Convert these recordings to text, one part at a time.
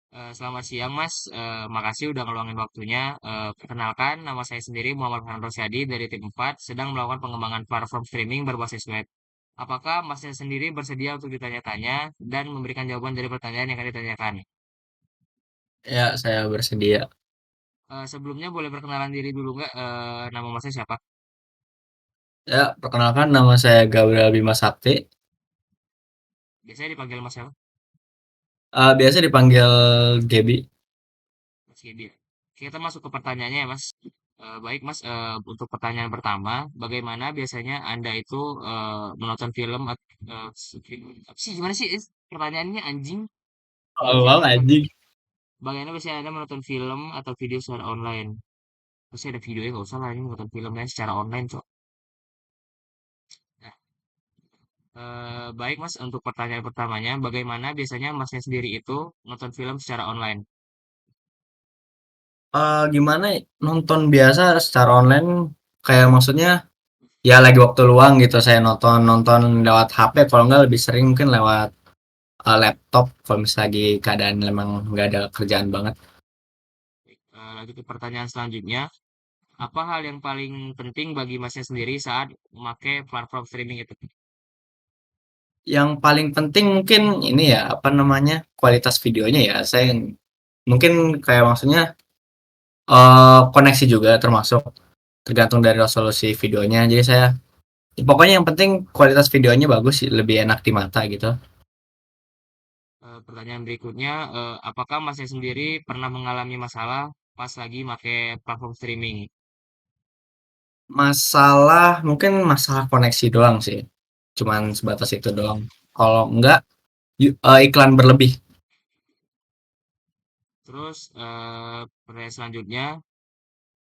Selamat siang Mas. Makasih udah ngeluangin waktunya. Perkenalkan, nama saya sendiri Muhammad Farhan Rosyadi dari tim 4 sedang melakukan pengembangan platform streaming berbasis web. Apakah Masnya sendiri bersedia untuk ditanya-tanya dan memberikan jawaban dari pertanyaan yang akan ditanyakan? Ya, saya bersedia. Sebelumnya boleh perkenalan diri dulu nggak? Nama Masnya siapa? Ya, perkenalkan nama saya Gabriel Bima Sakti. Biasanya dipanggil Mas siapa? Biasa dipanggil Gebi. Mas Gibi. Kita masuk ke pertanyaannya ya Mas. Baik Mas, untuk pertanyaan pertama, bagaimana biasanya Anda itu menonton film apa sih gimana sih? Pertanyaannya anjing. Biasanya Awal menonton anjing. bagaimana biasanya Anda menonton film atau video secara online? Pasti ada videonya nggak usah lah ini menonton filmnya secara online, Cok. Nah, baik Mas, untuk pertanyaan pertamanya, bagaimana biasanya Masnya sendiri itu nonton film secara online? Gimana ya, nonton biasa secara online kayak maksudnya ya lagi waktu luang gitu saya nonton nonton lewat HP kalau nggak lebih sering mungkin lewat laptop kalau misalnya lagi keadaan memang nggak ada kerjaan banget. Baik, lanjut ke pertanyaan selanjutnya. Apa hal yang paling penting bagi Masnya sendiri saat memakai platform streaming itu? Yang paling penting mungkin ini ya apa namanya kualitas videonya ya. Saya mungkin kayak maksudnya koneksi juga termasuk tergantung dari resolusi videonya. Jadi saya pokoknya yang penting kualitas videonya bagus sih, lebih enak di mata gitu. Pertanyaan berikutnya, apakah Masnya sendiri pernah mengalami masalah pas lagi pakai platform streaming? Masalah mungkin masalah koneksi doang sih. Cuman sebatas itu doang. Kalau enggak iklan berlebih. Terus pertanyaan selanjutnya,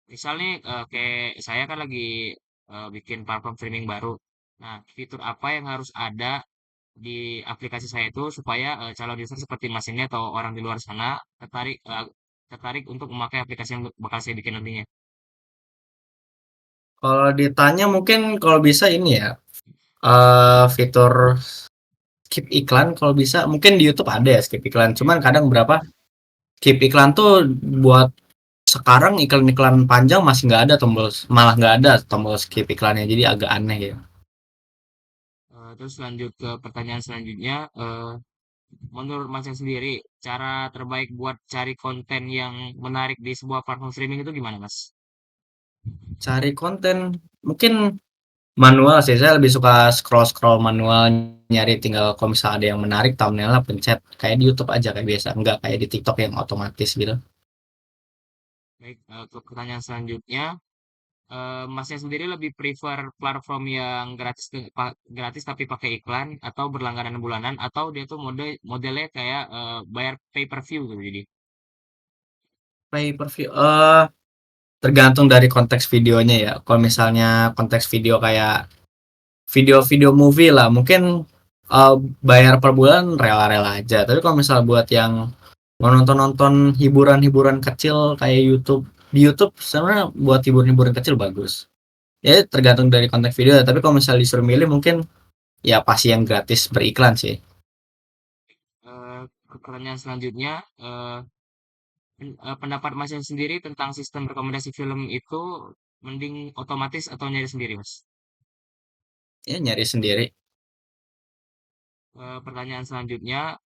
misal nih kayak saya kan lagi bikin platform streaming baru. Nah, fitur apa yang harus ada di aplikasi saya itu supaya calon user seperti Mas ini atau orang di luar sana tertarik untuk memakai aplikasi yang bakal saya bikin nantinya? Kalau ditanya mungkin kalau bisa ini ya fitur skip iklan kalau bisa mungkin di YouTube ada ya skip iklan. Cuman Ya. kadang berapa skip iklan tuh buat sekarang iklan-iklan panjang masih nggak ada tombol malah nggak ada tombol skip iklannya jadi agak aneh ya. Terus lanjut ke pertanyaan selanjutnya. Menurut Masnya sendiri, cara terbaik buat cari konten yang menarik di sebuah platform streaming itu gimana, Mas? Cari konten mungkin manual sih, saya lebih suka scroll-scroll manual, nyari tinggal kalau misalnya ada yang menarik thumbnail-nya pencet, kayak di YouTube aja kayak biasa, nggak kayak di TikTok yang otomatis gitu. Baik, untuk pertanyaan selanjutnya, Masnya sendiri lebih prefer platform yang gratis tapi pakai iklan atau berlangganan bulanan atau dia tuh modelnya kayak bayar pay per view gitu jadi. Pay per view, tergantung dari konteks videonya ya. Kalau misalnya konteks video kayak video-video movie lah, mungkin bayar per bulan rela-rela aja. Tapi kalau misalnya buat yang mau nonton-nonton hiburan-hiburan kecil kayak YouTube, di YouTube sebenarnya buat hiburan-hiburan kecil bagus. Ya tergantung dari konteks video, tapi kalau misalnya disuruh milih mungkin ya pasti yang gratis beriklan sih. Ke pertanyaan selanjutnya, pendapat Masnya sendiri tentang sistem rekomendasi film itu mending otomatis atau nyari sendiri, Mas? Ya nyari sendiri. Pertanyaan selanjutnya,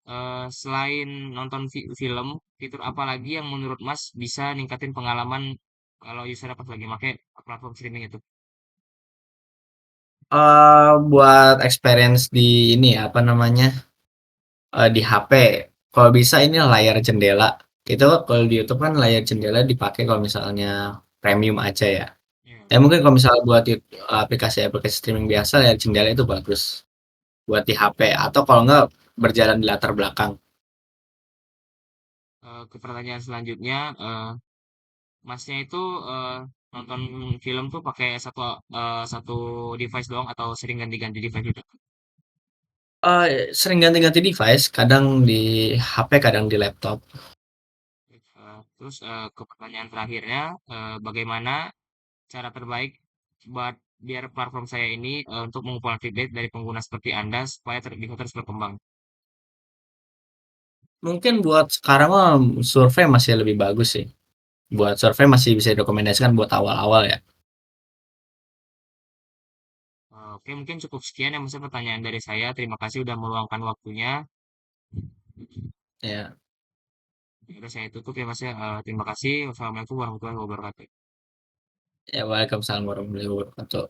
selain nonton film, fitur apa lagi yang menurut Mas bisa ningkatin pengalaman kalau user pas lagi pakai platform streaming itu? Buat experience di ini ya, apa namanya, di HP, kalau bisa ini layar jendela. Itu kalau di YouTube kan layar jendela dipakai kalau misalnya premium aja ya. Ya, Ya mungkin kalau misalnya buat aplikasi-aplikasi streaming biasa layar jendela itu bagus buat di HP atau kalau enggak berjalan di latar belakang. ke pertanyaan selanjutnya, Masnya itu nonton film tuh pakai satu device doang atau sering ganti-ganti device gitu? Sering ganti-ganti device, kadang di HP, kadang di laptop. Terus ke pertanyaan terakhirnya, bagaimana cara terbaik biar platform saya ini untuk mengumpulkan feedback dari pengguna seperti Anda supaya bisa terus berkembang? Mungkin buat sekarang mah survei masih lebih bagus sih. Buat survei masih bisa direkomendasikan buat awal-awal ya. Oke, mungkin cukup sekian ya Mas pertanyaan dari saya. Terima kasih udah meluangkan waktunya. Ya, Ya udah saya tutup ya Mas ya. Terima kasih. Wassalamualaikum warahmatullahi wabarakatuh. ya, Waalaikumsalam warahmatullahi wabarakatuh.